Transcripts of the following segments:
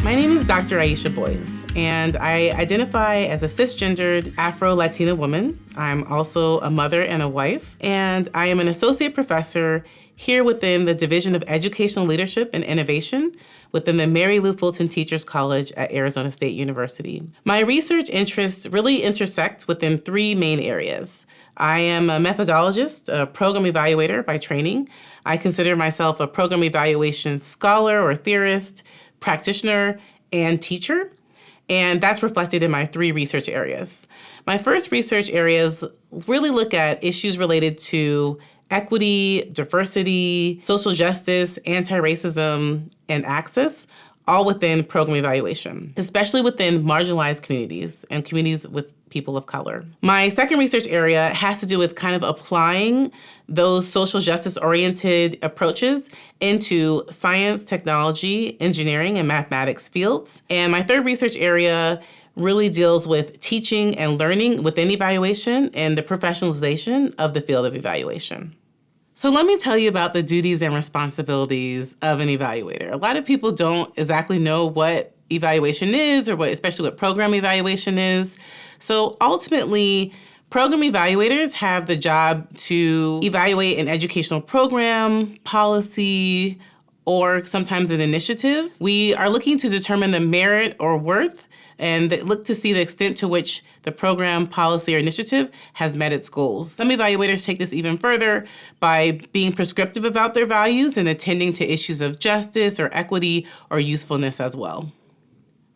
My name is Dr. Ayesha Boyce, and I identify as a cisgendered Afro-Latina woman. I'm also a mother and a wife, and I am an associate professor here within the Division of Educational Leadership and Innovation within the Mary Lou Fulton Teachers College at Arizona State University. My research interests really intersect within three main areas. I am a methodologist, a program evaluator by training. I consider myself a program evaluation scholar or theorist, practitioner, and teacher. And that's reflected in my three research areas. My first research areas really look at issues related to equity, diversity, social justice, anti-racism, and access, all within program evaluation, especially within marginalized communities and communities with people of color. My second research area has to do with kind of applying those social justice-oriented approaches into science, technology, engineering, and mathematics fields. And my third research area really deals with teaching and learning within evaluation and the professionalization of the field of evaluation. So let me tell you about the duties and responsibilities of an evaluator. A lot of people don't exactly know what evaluation is or especially what program evaluation is. So ultimately, program evaluators have the job to evaluate an educational program, policy, or sometimes an initiative. We are looking to determine the merit or worth and look to see the extent to which the program, policy, or initiative has met its goals. Some evaluators take this even further by being prescriptive about their values and attending to issues of justice or equity or usefulness as well.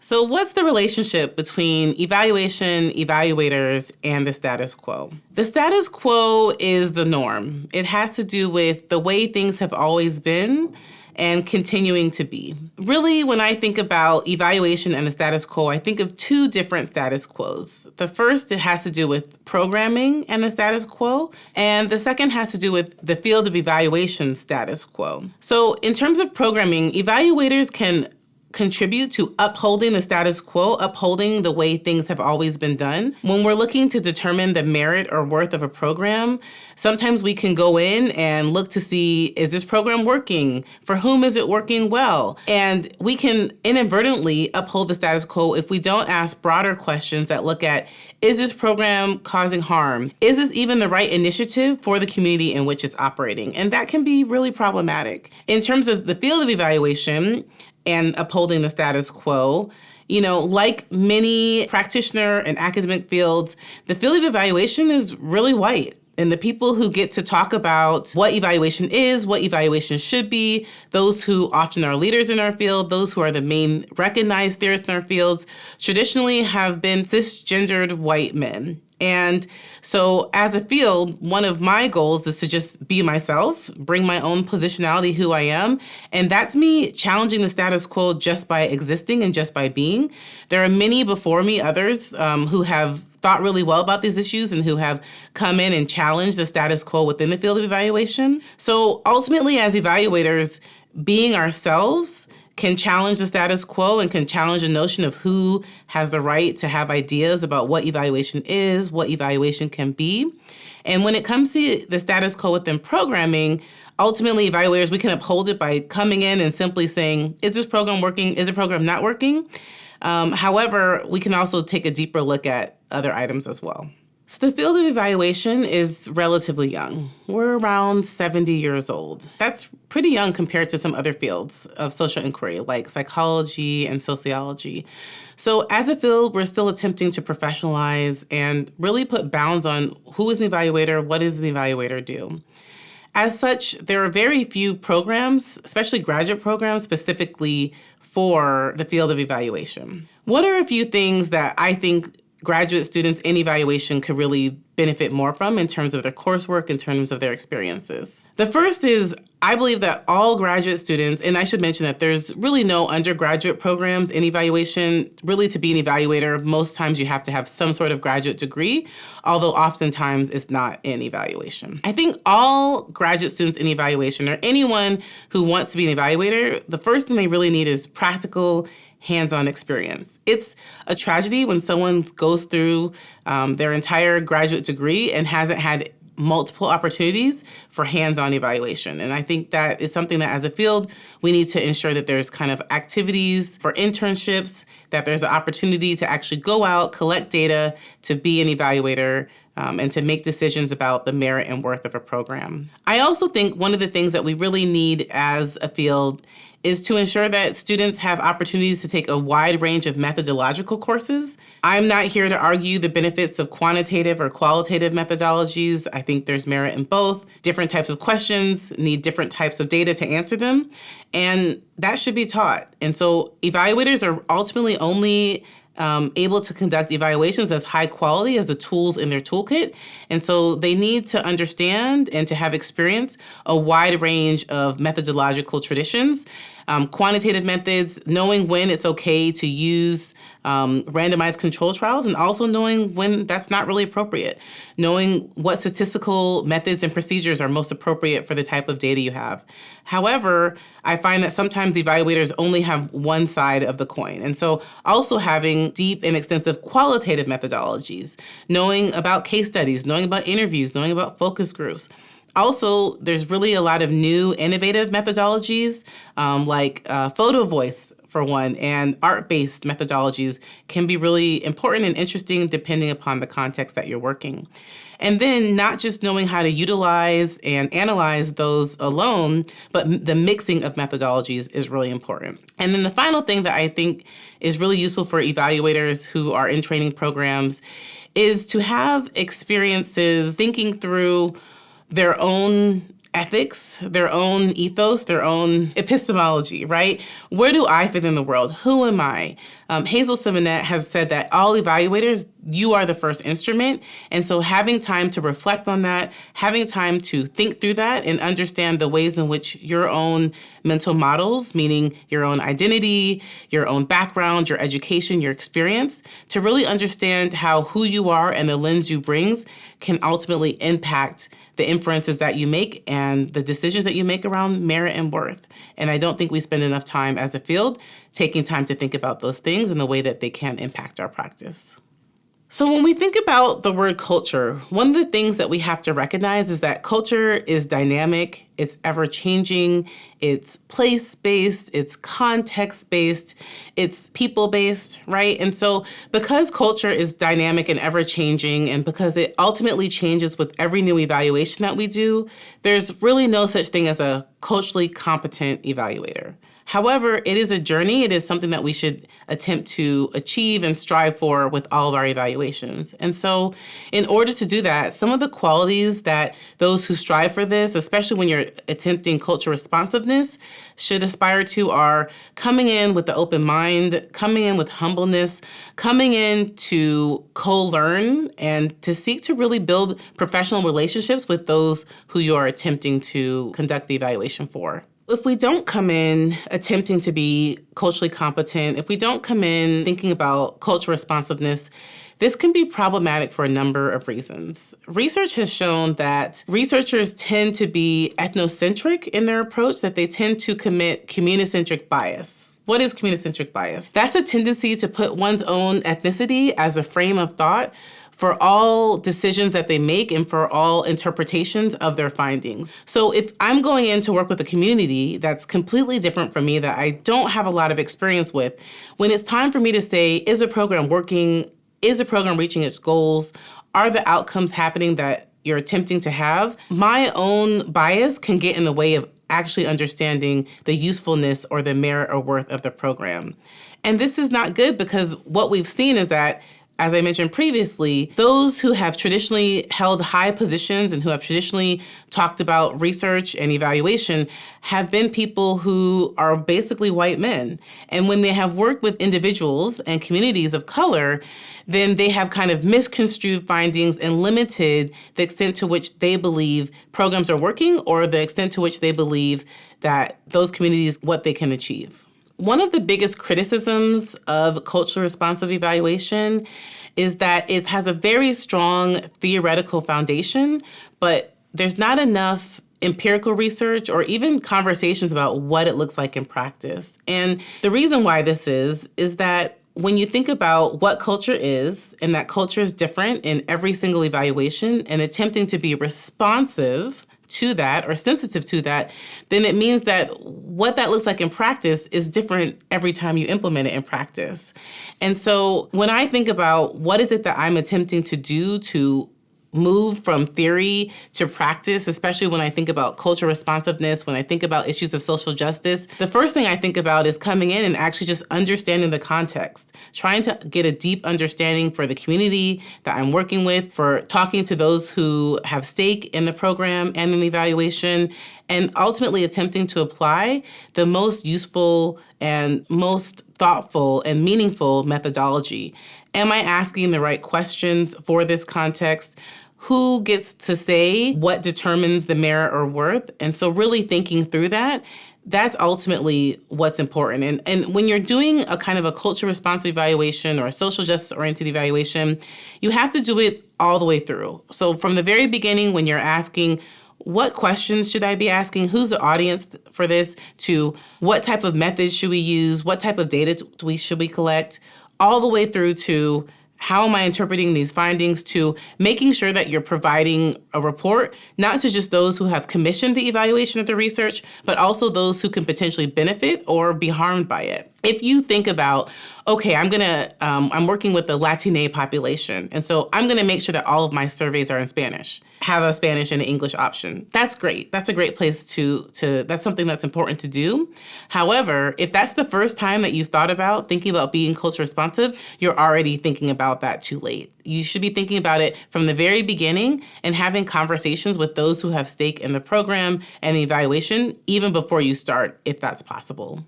So what's the relationship between evaluation, evaluators, and the status quo? The status quo is the norm. It has to do with the way things have always been and continuing to be. Really, when I think about evaluation and the status quo, I think of two different status quos. The first, it has to do with programming and the status quo, and the second has to do with the field of evaluation status quo. So in terms of programming, evaluators can contribute to upholding the status quo, upholding the way things have always been done. When we're looking to determine the merit or worth of a program, sometimes we can go in and look to see, is this program working? For whom is it working well? And we can inadvertently uphold the status quo if we don't ask broader questions that look at, is this program causing harm? Is this even the right initiative for the community in which it's operating? And that can be really problematic. In terms of the field of evaluation, and upholding the status quo, like many practitioner and academic fields, the field of evaluation is really white. And the people who get to talk about what evaluation is, what evaluation should be, those who often are leaders in our field, those who are the main recognized theorists in our fields, traditionally have been cisgendered white men. And so as a field, one of my goals is to just be myself, bring my own positionality, who I am. And that's me challenging the status quo just by existing and just by being. There are many before me, others who have thought really well about these issues and who have come in and challenged the status quo within the field of evaluation. So ultimately, as evaluators, being ourselves can challenge the status quo and can challenge the notion of who has the right to have ideas about what evaluation is, what evaluation can be. And when it comes to the status quo within programming, ultimately evaluators, we can uphold it by coming in and simply saying, is this program working? Is the program not working? However, we can also take a deeper look at other items as well. So the field of evaluation is relatively young. We're around 70 years old. That's pretty young compared to some other fields of social inquiry, like psychology and sociology. So as a field, we're still attempting to professionalize and really put bounds on who is an evaluator, what does an evaluator do. As such, there are very few programs, especially graduate programs, specifically for the field of evaluation. What are a few things that I think graduate students in evaluation could really benefit more from in terms of their coursework, in terms of their experiences? The first is, I believe that all graduate students, and I should mention that there's really no undergraduate programs in evaluation. Really, to be an evaluator, most times you have to have some sort of graduate degree, although oftentimes it's not in evaluation. I think all graduate students in evaluation, or anyone who wants to be an evaluator, the first thing they really need is practical hands-on experience. It's a tragedy when someone goes through their entire graduate degree and hasn't had multiple opportunities for hands-on evaluation. And I think that is something that as a field, we need to ensure that there's kind of activities for internships, that there's an opportunity to actually go out, collect data, to be an evaluator, and to make decisions about the merit and worth of a program. I also think one of the things that we really need as a field is to ensure that students have opportunities to take a wide range of methodological courses. I'm not here to argue the benefits of quantitative or qualitative methodologies. I think there's merit in both. Different types of questions need different types of data to answer them, and that should be taught. And so evaluators are ultimately only able to conduct evaluations as high quality as the tools in their toolkit. And so they need to understand and to have experience a wide range of methodological traditions, quantitative methods, knowing when it's okay to use randomized control trials, and also knowing when that's not really appropriate, knowing what statistical methods and procedures are most appropriate for the type of data you have. However, I find that sometimes evaluators only have one side of the coin. And so also having deep and extensive qualitative methodologies, knowing about case studies, knowing about interviews, knowing about focus groups. Also, there's really a lot of new innovative methodologies like photo voice, for one, and art-based methodologies can be really important and interesting depending upon the context that you're working. And then not just knowing how to utilize and analyze those alone, but the mixing of methodologies is really important. And then the final thing that I think is really useful for evaluators who are in training programs is to have experiences thinking through their own ethics, their own ethos, their own epistemology, right? Where do I fit in the world? Who am I? Hazel Simonet has said that all evaluators, you are the first instrument. And so having time to reflect on that, having time to think through that and understand the ways in which your own mental models, meaning your own identity, your own background, your education, your experience, to really understand how who you are and the lens you brings can ultimately impact the inferences that you make and the decisions that you make around merit and worth. And I don't think we spend enough time as a field taking time to think about those things and the way that they can impact our practice. So when we think about the word culture, one of the things that we have to recognize is that culture is dynamic, it's ever-changing, it's place-based, it's context-based, it's people-based, right? And so because culture is dynamic and ever-changing, and because it ultimately changes with every new evaluation that we do, there's really no such thing as a culturally competent evaluator. However, it is a journey. It is something that we should attempt to achieve and strive for with all of our evaluations. And so in order to do that, some of the qualities that those who strive for this, especially when you're attempting culture responsiveness, should aspire to are coming in with the open mind, coming in with humbleness, coming in to co-learn and to seek to really build professional relationships with those who you are attempting to conduct the evaluation for. If we don't come in attempting to be culturally competent, if we don't come in thinking about cultural responsiveness, this can be problematic for a number of reasons. Research has shown that researchers tend to be ethnocentric in their approach, that they tend to commit communicentric bias. What is communicentric bias? That's a tendency to put one's own ethnicity as a frame of thought for all decisions that they make and for all interpretations of their findings. So if I'm going in to work with a community that's completely different from me, that I don't have a lot of experience with, when it's time for me to say, is a program working? Is a program reaching its goals? Are the outcomes happening that you're attempting to have? My own bias can get in the way of actually understanding the usefulness or the merit or worth of the program. And this is not good because what we've seen is that, as I mentioned previously, those who have traditionally held high positions and who have traditionally talked about research and evaluation have been people who are basically white men. And when they have worked with individuals and communities of color, then they have kind of misconstrued findings and limited the extent to which they believe programs are working or the extent to which they believe that those communities, what they can achieve. One of the biggest criticisms of culturally responsive evaluation is that it has a very strong theoretical foundation, but there's not enough empirical research or even conversations about what it looks like in practice. And the reason why this is that when you think about what culture is, and that culture is different in every single evaluation, and attempting to be responsive to that or sensitive to that, then it means that what that looks like in practice is different every time you implement it in practice. And so when I think about what is it that I'm attempting to do to move from theory to practice, especially when I think about cultural responsiveness, when I think about issues of social justice, the first thing I think about is coming in and actually just understanding the context, trying to get a deep understanding for the community that I'm working with, for talking to those who have stake in the program and in the evaluation, and ultimately attempting to apply the most useful and most thoughtful and meaningful methodology. Am I asking the right questions for this context? Who gets to say what determines the merit or worth? And so really thinking through that, that's ultimately what's important. And when you're doing a kind of a culture responsive evaluation or a social justice oriented evaluation, you have to do it all the way through. So from the very beginning, when you're asking, what questions should I be asking? Who's the audience for this? To what type of methods should we use? What type of data should we collect? All the way through to how am I interpreting these findings, to making sure that you're providing a report, not to just those who have commissioned the evaluation of the research, but also those who can potentially benefit or be harmed by it. If you think about, okay, I'm working with the Latina population, and so I'm gonna make sure that all of my surveys are in Spanish, have a Spanish and an English option. That's great. That's a great place that's something that's important to do. However, if that's the first time that you've thought about thinking about being culture responsive, you're already thinking about that too late. You should be thinking about it from the very beginning and having conversations with those who have stake in the program and the evaluation, even before you start, if that's possible.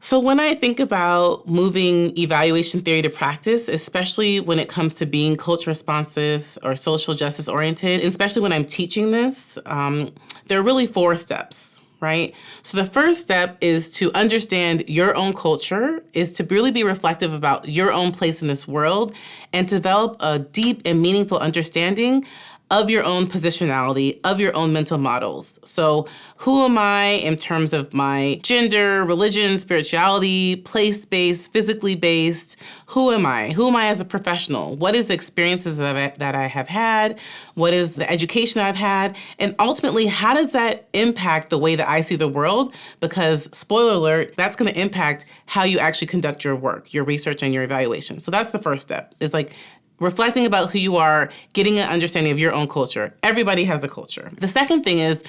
So when I think about moving evaluation theory to practice, especially when it comes to being culture responsive or social justice oriented, especially when I'm teaching this, there are really 4 steps, right? So the first step is to understand your own culture, is to really be reflective about your own place in this world and develop a deep and meaningful understanding of your own positionality, of your own mental models. So who am I in terms of my gender, religion, spirituality, place-based, physically based? Who am I? Who am I as a professional? What is the experiences that I have had? What is the education I've had? And ultimately, how does that impact the way that I see the world? Because, spoiler alert, that's gonna impact how you actually conduct your work, your research, and your evaluation. So that's the first step. It's like reflecting about who you are, getting an understanding of your own culture. Everybody has a culture. The second thing is,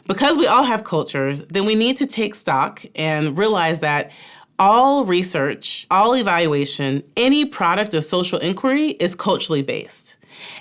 because we all have cultures, then we need to take stock and realize that all research, all evaluation, any product of social inquiry is culturally based.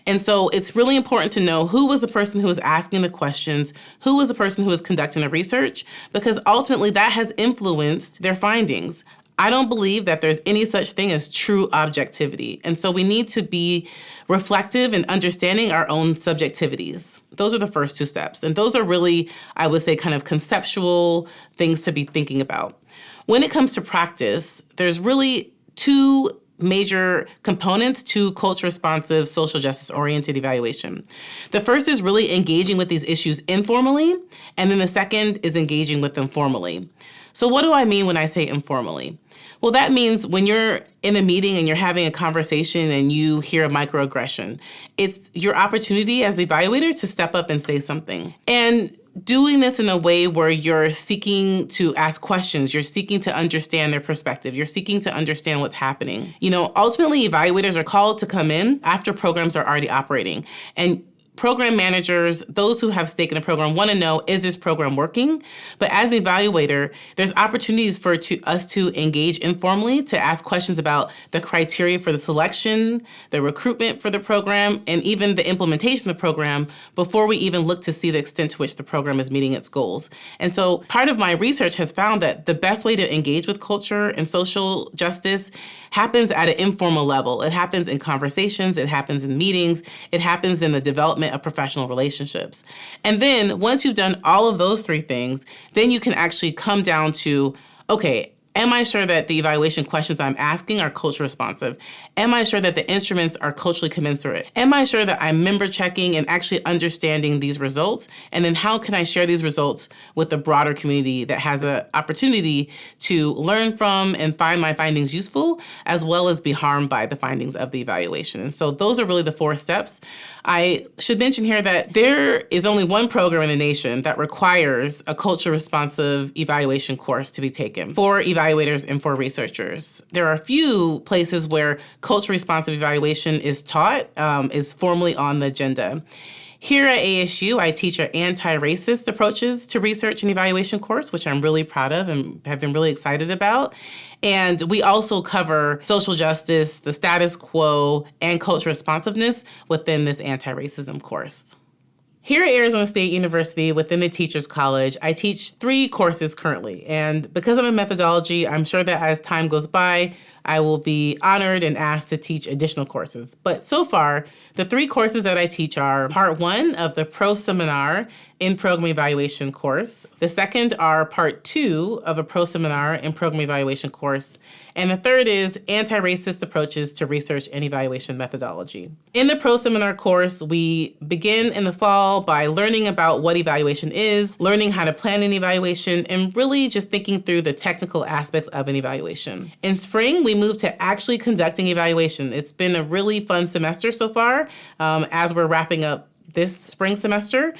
And so it's really important to know who was the person who was asking the questions, who was the person who was conducting the research, because ultimately that has influenced their findings. I don't believe that there's any such thing as true objectivity. And so we need to be reflective and understanding our own subjectivities. Those are the first 2 steps. And those are really, I would say, kind of conceptual things to be thinking about. When it comes to practice, there's really 2 major components to culture responsive, social justice oriented evaluation. The first is really engaging with these issues informally, and then the second is engaging with them formally. So what do I mean when I say informally? Well, that means when you're in a meeting and you're having a conversation and you hear a microaggression, it's your opportunity as the evaluator to step up and say something. And doing this in a way where you're seeking to ask questions, you're seeking to understand their perspective, you're seeking to understand what's happening. Ultimately, evaluators are called to come in after programs are already operating. And program managers, those who have stake in the program, want to know, is this program working? But as an evaluator, there's opportunities for us to engage informally, to ask questions about the criteria for the selection, the recruitment for the program, and even the implementation of the program before we even look to see the extent to which the program is meeting its goals. And so part of my research has found that the best way to engage with culture and social justice happens at an informal level. It happens in conversations, it happens in meetings, it happens in the development of professional relationships. And then once you've done all of those 3 things, then you can actually come down to, okay, Am I sure that the evaluation questions I'm asking are culture responsive? Am I sure that the instruments are culturally commensurate? Am I sure that I'm member checking and actually understanding these results? And then how can I share these results with the broader community that has an opportunity to learn from and find my findings useful, as well as be harmed by the findings of the evaluation? And so those are really the 4 steps. I should mention here that there is only one program in the nation that requires a culture responsive evaluation course to be taken for evaluators and for researchers. There are a few places where culture responsive evaluation is taught, is formally on the agenda. Here at ASU, I teach an anti-racist approaches to research and evaluation course, which I'm really proud of and have been really excited about. And we also cover social justice, the status quo, and cultural responsiveness within this anti-racism course. Here at Arizona State University, within the Teachers College, I teach 3 courses currently. And because of my methodology, I'm sure that as time goes by, I will be honored and asked to teach additional courses. But so far, the 3 courses that I teach are part 1 of the Pro Seminar in Program Evaluation course. The second are part 2 of a Pro Seminar in Program Evaluation course. And the third is Anti-Racist Approaches to Research and Evaluation Methodology. In the Pro Seminar course, we begin in the fall by learning about what evaluation is, learning how to plan an evaluation, and really just thinking through the technical aspects of an evaluation. In spring, we move to actually conducting evaluation. It's been a really fun semester so far as we're wrapping up this spring semester.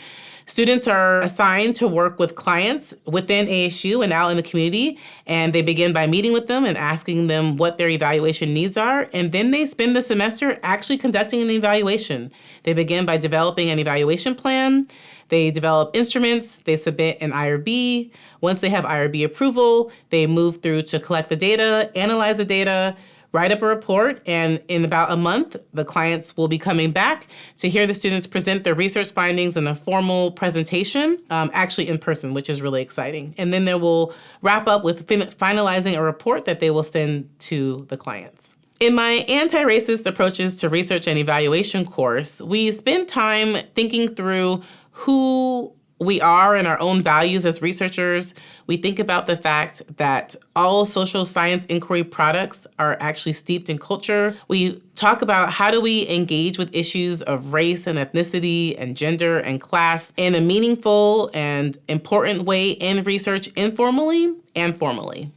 Students are assigned to work with clients within ASU and out in the community, and they begin by meeting with them and asking them what their evaluation needs are, and then they spend the semester actually conducting an evaluation. They begin by developing an evaluation plan. They develop instruments, they submit an IRB. Once they have IRB approval, they move through to collect the data, analyze the data, write up a report, and in about a month, the clients will be coming back to hear the students present their research findings in a formal presentation, actually in person, which is really exciting. And then they will wrap up with finalizing a report that they will send to the clients. In my Anti-Racist Approaches to Research and Evaluation course, we spend time thinking through who we are and our own values as researchers. We think about the fact that all social science inquiry products are actually steeped in culture. We talk about how do we engage with issues of race and ethnicity and gender and class in a meaningful and important way in research, informally and formally.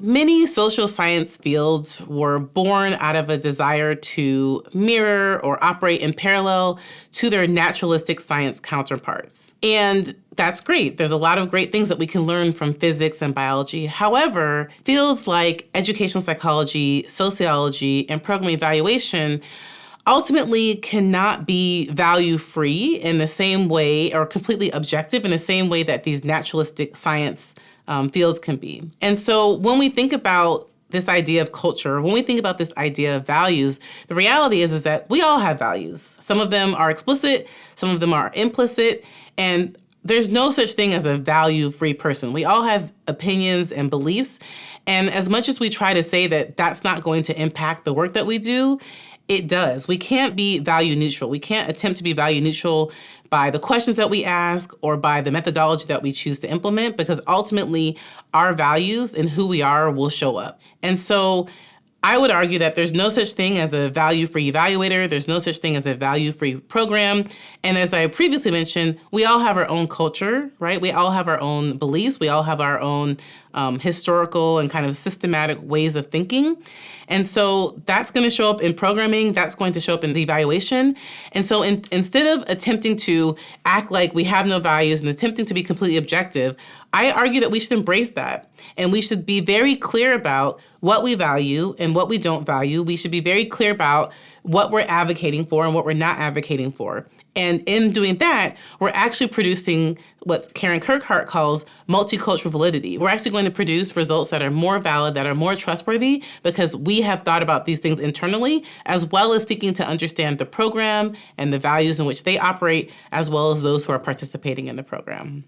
Many social science fields were born out of a desire to mirror or operate in parallel to their naturalistic science counterparts. And that's great. There's a lot of great things that we can learn from physics and biology. However, fields like educational psychology, sociology, and program evaluation ultimately cannot be value-free in the same way or completely objective in the same way that these naturalistic science fields can be. And so when we think about this idea of culture, when we think about this idea of values, the reality is that we all have values. Some of them are explicit, some of them are implicit, and there's no such thing as a value-free person. We all have opinions and beliefs, and as much as we try to say that that's not going to impact the work that we do, it does. We can't be value neutral. We can't attempt to be value neutral by the questions that we ask or by the methodology that we choose to implement, because ultimately our values and who we are will show up. And so I would argue that there's no such thing as a value-free evaluator. There's no such thing as a value-free program. And as I previously mentioned, we all have our own culture, right? We all have our own beliefs. We all have our own historical and kind of systematic ways of thinking. And so that's going to show up in programming. That's going to show up in the evaluation. And so instead of attempting to act like we have no values and attempting to be completely objective, I argue that we should embrace that. And we should be very clear about what we value and what we don't value. We should be very clear about what we're advocating for and what we're not advocating for. And in doing that, we're actually producing what Karen Kirkhart calls multicultural validity. We're actually going to produce results that are more valid, that are more trustworthy, because we have thought about these things internally, as well as seeking to understand the program and the values in which they operate, as well as those who are participating in the program.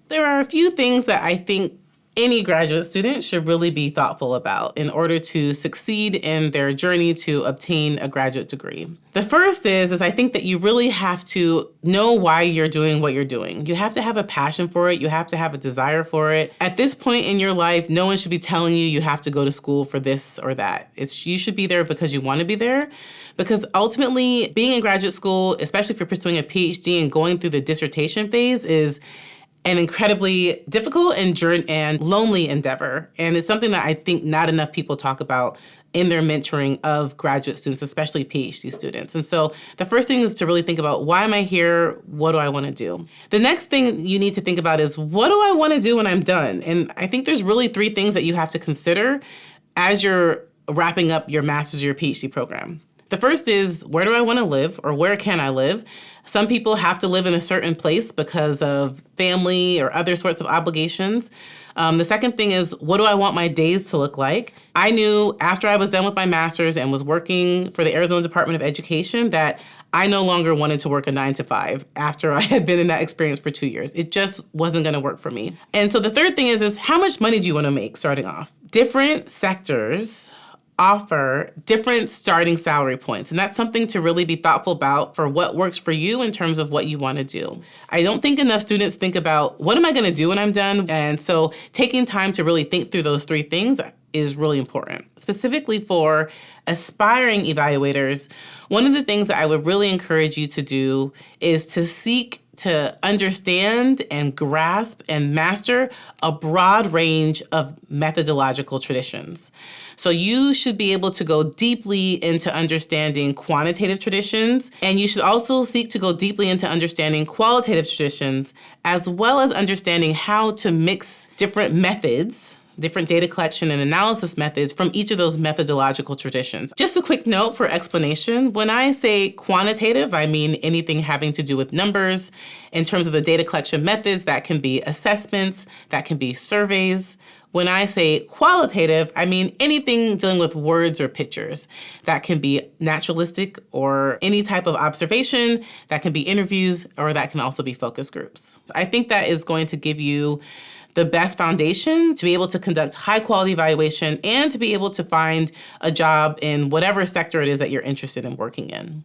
There are a few things that I think any graduate student should really be thoughtful about in order to succeed in their journey to obtain a graduate degree. The first is I think that you really have to know why you're doing what you're doing. You have to have a passion for it. You have to have a desire for it. At this point in your life, no one should be telling you have to go to school for this or that. You should be there because you want to be there. Because ultimately, being in graduate school, especially if you're pursuing a Ph.D. and going through the dissertation phase, is an incredibly difficult and lonely endeavor. And it's something that I think not enough people talk about in their mentoring of graduate students, especially PhD students. And so the first thing is to really think about, why am I here? What do I want to do? The next thing you need to think about is, what do I want to do when I'm done? And I think there's really three things that you have to consider as you're wrapping up your master's or your PhD program. The first is, where do I want to live, or where can I live? Some people have to live in a certain place because of family or other sorts of obligations. The second thing is, what do I want my days to look like? I knew after I was done with my master's and was working for the Arizona Department of Education that I no longer wanted to work a 9-to-5 after I had been in that experience for 2 years. It just wasn't going to work for me. And so the third thing is how much money do you want to make starting off? Different sectors offer different starting salary points. And that's something to really be thoughtful about for what works for you in terms of what you want to do. I don't think enough students think about, what am I going to do when I'm done? And so taking time to really think through those three things is really important. Specifically for aspiring evaluators, one of the things that I would really encourage you to do is to seek to understand and grasp and master a broad range of methodological traditions. So you should be able to go deeply into understanding quantitative traditions, and you should also seek to go deeply into understanding qualitative traditions, as well as understanding how to mix different methods, different data collection and analysis methods from each of those methodological traditions. Just a quick note for explanation. When I say quantitative, I mean anything having to do with numbers. In terms of the data collection methods, that can be assessments, that can be surveys. When I say qualitative, I mean anything dealing with words or pictures. That can be naturalistic or any type of observation, that can be interviews, or that can also be focus groups. So I think that is going to give you the best foundation to be able to conduct high quality evaluation and to be able to find a job in whatever sector it is that you're interested in working in.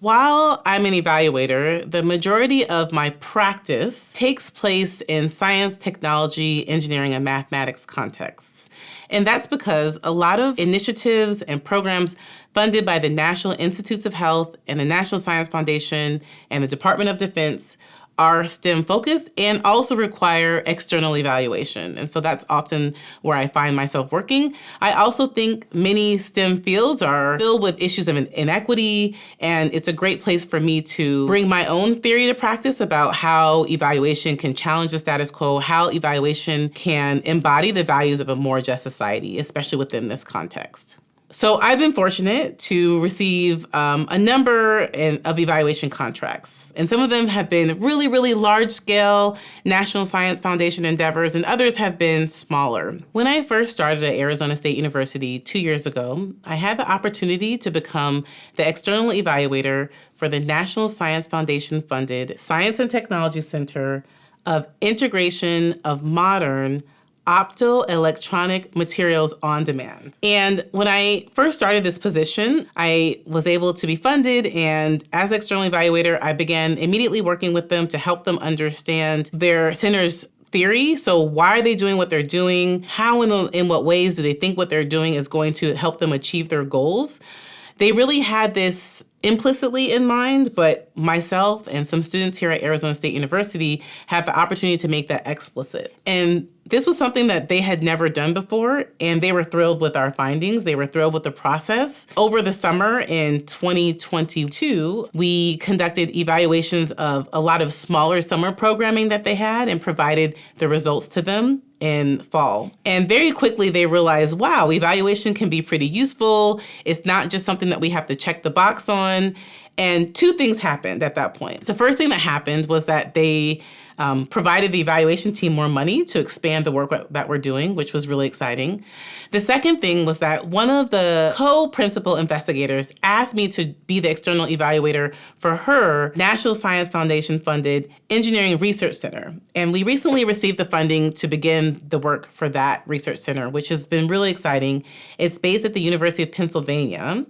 While I'm an evaluator, the majority of my practice takes place in science, technology, engineering, and mathematics contexts. And that's because a lot of initiatives and programs funded by the National Institutes of Health and the National Science Foundation and the Department of Defense are STEM focused and also require external evaluation. And so that's often where I find myself working. I also think many STEM fields are filled with issues of inequity, and it's a great place for me to bring my own theory to practice about how evaluation can challenge the status quo, how evaluation can embody the values of a more just society, especially within this context. So I've been fortunate to receive a number of evaluation contracts, and some of them have been really, really large-scale National Science Foundation endeavors, and others have been smaller. When I first started at Arizona State University 2 years ago, I had the opportunity to become the external evaluator for the National Science Foundation-funded Science and Technology Center of Integration of Modern Optoelectronic Materials on Demand. And when I first started this position, I was able to be funded, and as external evaluator, I began immediately working with them to help them understand their center's theory. So why are they doing what they're doing? How and in what ways do they think what they're doing is going to help them achieve their goals? They really had this implicitly in mind, but myself and some students here at Arizona State University had the opportunity to make that explicit. And this was something that they had never done before, and they were thrilled with our findings. They were thrilled with the process. Over the summer in 2022, we conducted evaluations of a lot of smaller summer programming that they had and provided the results to them in fall. And very quickly they realized, wow, evaluation can be pretty useful. It's not just something that we have to check the box on. And two things happened at that point. The first thing that happened was that they provided the evaluation team more money to expand the work that we're doing, which was really exciting. The second thing was that one of the co-principal investigators asked me to be the external evaluator for her National Science Foundation funded Engineering Research Center. And we recently received the funding to begin the work for that research center, which has been really exciting. It's based at the University of Pennsylvania.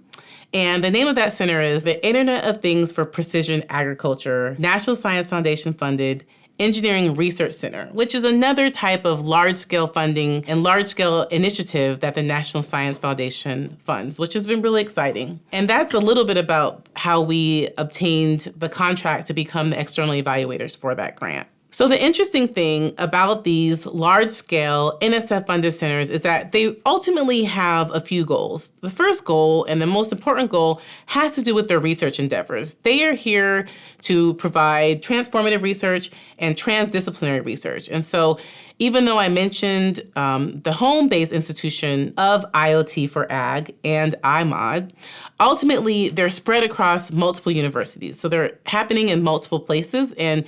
And the name of that center is the Internet of Things for Precision Agriculture, National Science Foundation funded Engineering Research Center, which is another type of large-scale funding and large-scale initiative that the National Science Foundation funds, which has been really exciting. And that's a little bit about how we obtained the contract to become the external evaluators for that grant. So the interesting thing about these large-scale NSF-funded centers is that they ultimately have a few goals. The first goal, and the most important goal, has to do with their research endeavors. They are here to provide transformative research and transdisciplinary research. And so even though I mentioned the home-based institution of IoT for Ag and iMod, ultimately they're spread across multiple universities. So they're happening in multiple places, and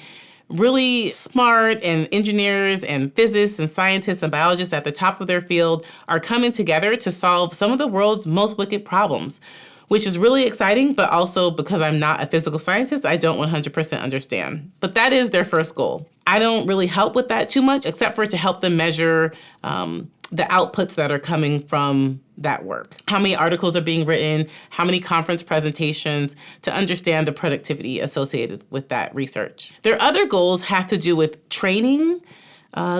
really smart and engineers and physicists and scientists and biologists at the top of their field are coming together to solve some of the world's most wicked problems, which is really exciting, but also because I'm not a physical scientist, I don't 100% understand. But that is their first goal. I don't really help with that too much, except for to help them measure the outputs that are coming from that work. How many articles are being written, how many conference presentations, to understand the productivity associated with that research. Their other goals have to do with training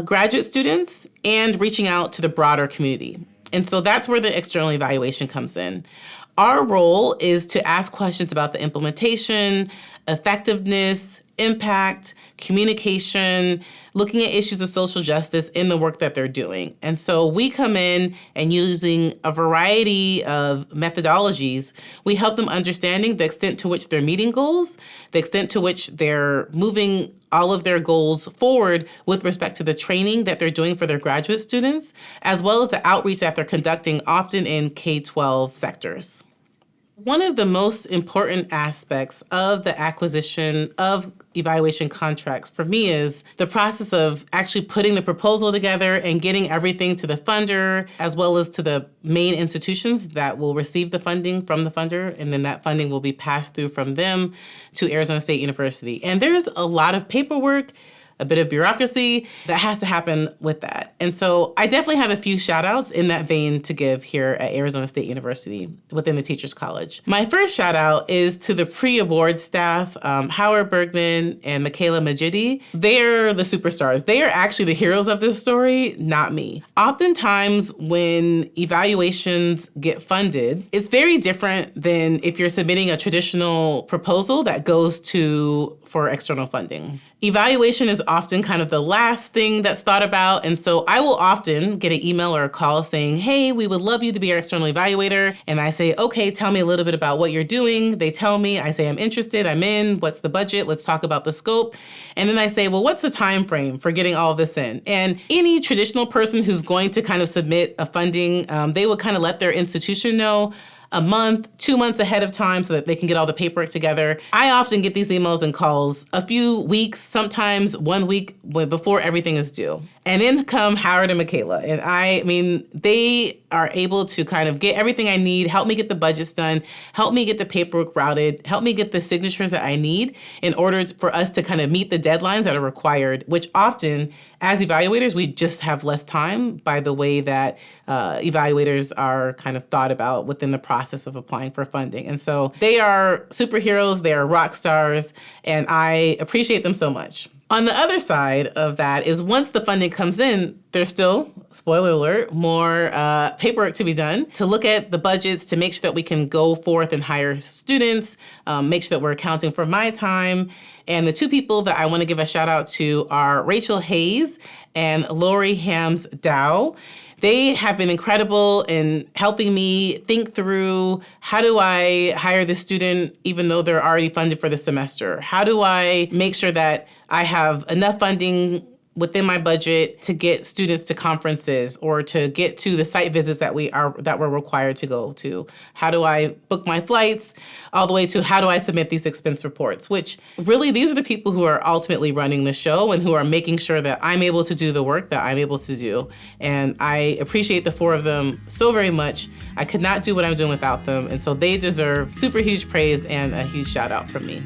graduate students and reaching out to the broader community. And so that's where the external evaluation comes in. Our role is to ask questions about the implementation, effectiveness, impact, communication, looking at issues of social justice in the work that they're doing. And so we come in and using a variety of methodologies, we help them understanding the extent to which they're meeting goals, the extent to which they're moving all of their goals forward with respect to the training that they're doing for their graduate students, as well as the outreach that they're conducting often in K-12 sectors. One of the most important aspects of the acquisition of evaluation contracts for me is the process of actually putting the proposal together and getting everything to the funder, as well as to the main institutions that will receive the funding from the funder, and then that funding will be passed through from them to Arizona State University. And there's a lot of paperwork, a bit of bureaucracy that has to happen with that. And so I definitely have a few shout outs in that vein to give here at Arizona State University within the Teachers College. My first shout out is to the pre-award staff, Howard Bergman and Michaela Majidi. They're the superstars. They are actually the heroes of this story, not me. Oftentimes when evaluations get funded, it's very different than if you're submitting a traditional proposal that goes for external funding. Evaluation is often kind of the last thing that's thought about. And so I will often get an email or a call saying, hey, we would love you to be our external evaluator. And I say, okay, tell me a little bit about what you're doing. They tell me, I say, I'm interested, I'm in, what's the budget? Let's talk about the scope. And then I say, well, what's the time frame for getting all this in? And any traditional person who's going to kind of submit a funding, they would kind of let their institution know a month, 2 months ahead of time so that they can get all the paperwork together. I often get these emails and calls a few weeks, sometimes 1 week before everything is due. And then come Howard and Michaela. And I mean, they are able to kind of get everything I need, help me get the budgets done, help me get the paperwork routed, help me get the signatures that I need in order for us to kind of meet the deadlines that are required, which often, as evaluators, we just have less time by the way that evaluators are kind of thought about within the process of applying for funding. And so they are superheroes, they are rock stars, and I appreciate them so much. On the other side of that is once the funding comes in, there's still, spoiler alert, more paperwork to be done to look at the budgets, to make sure that we can go forth and hire students, make sure that we're accounting for my time. And the two people that I want to give a shout out to are Rachel Hayes and Lori Hams Dow. They have been incredible in helping me think through, how do I hire the student even though they're already funded for the semester? How do I make sure that I have enough funding within my budget to get students to conferences or to get to the site visits that we're required to go to? How do I book my flights, all the way to how do I submit these expense reports? Which really, these are the people who are ultimately running the show and who are making sure that I'm able to do the work that I'm able to do. And I appreciate the four of them so very much. I could not do what I'm doing without them. And so they deserve super huge praise and a huge shout out from me.